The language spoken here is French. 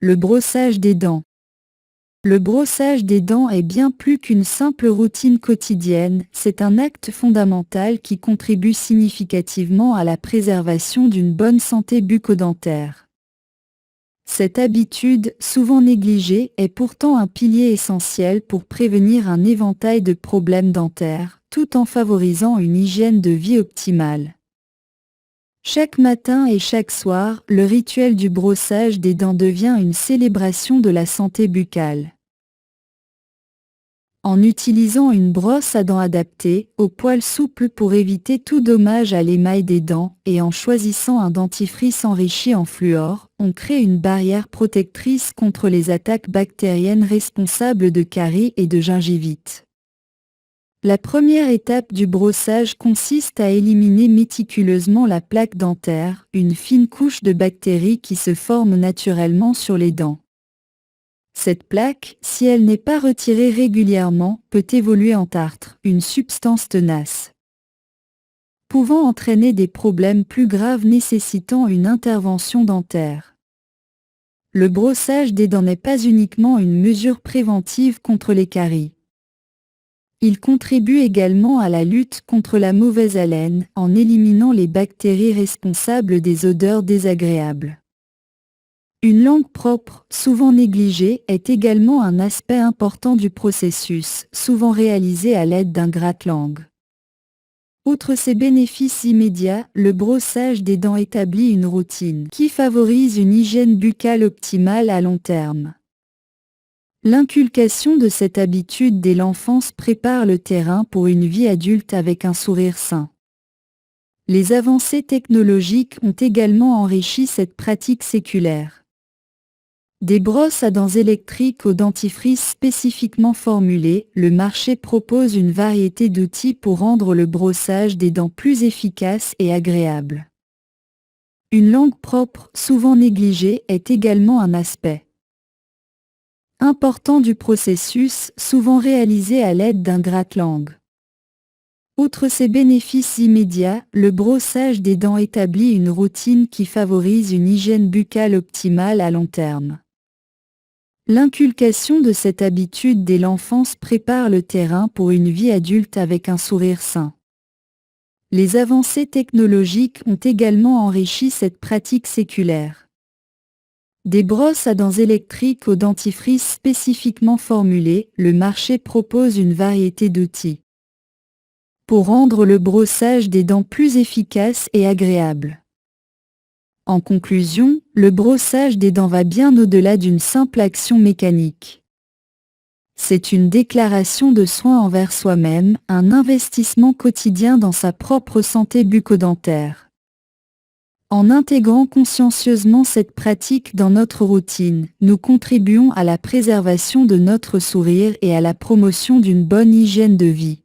Le brossage des dents. Le brossage des dents est bien plus qu'une simple routine quotidienne, c'est un acte fondamental qui contribue significativement à la préservation d'une bonne santé bucco-dentaire. Cette habitude, souvent négligée, est pourtant un pilier essentiel pour prévenir un éventail de problèmes dentaires, tout en favorisant une hygiène de vie optimale. Chaque matin et chaque soir, le rituel du brossage des dents devient une célébration de la santé buccale. En utilisant une brosse à dents adaptée, au poil souple pour éviter tout dommage à l'émail des dents, et en choisissant un dentifrice enrichi en fluor, on crée une barrière protectrice contre les attaques bactériennes responsables de caries et de gingivite. La première étape du brossage consiste à éliminer méticuleusement la plaque dentaire, une fine couche de bactéries qui se forme naturellement sur les dents. Cette plaque, si elle n'est pas retirée régulièrement, peut évoluer en tartre, une substance tenace, pouvant entraîner des problèmes plus graves nécessitant une intervention dentaire. Le brossage des dents n'est pas uniquement une mesure préventive contre les caries. Il contribue également à la lutte contre la mauvaise haleine, en éliminant les bactéries responsables des odeurs désagréables. Une langue propre, souvent négligée, est également un aspect important du processus, souvent réalisé à l'aide d'un gratte-langue. Outre ses bénéfices immédiats, le brossage des dents établit une routine qui favorise une hygiène buccale optimale à long terme. L'inculcation de cette habitude dès l'enfance prépare le terrain pour une vie adulte avec un sourire sain. Les avancées technologiques ont également enrichi cette pratique séculaire. Des brosses à dents électriques au dentifrice spécifiquement formulées, le marché propose une variété d'outils pour rendre le brossage des dents plus efficace et agréable. Une langue propre, souvent négligée, est également un aspect important du processus, souvent réalisé à l'aide d'un gratte-langue. Outre ses bénéfices immédiats, le brossage des dents établit une routine qui favorise une hygiène buccale optimale à long terme. L'inculcation de cette habitude dès l'enfance prépare le terrain pour une vie adulte avec un sourire sain. Les avancées technologiques ont également enrichi cette pratique séculaire. Des brosses à dents électriques au dentifrice spécifiquement formulées, le marché propose une variété d'outils pour rendre le brossage des dents plus efficace et agréable. En conclusion, le brossage des dents va bien au-delà d'une simple action mécanique. C'est une déclaration de soin envers soi-même, un investissement quotidien dans sa propre santé bucco-dentaire. En intégrant consciencieusement cette pratique dans notre routine, nous contribuons à la préservation de notre sourire et à la promotion d'une bonne hygiène de vie.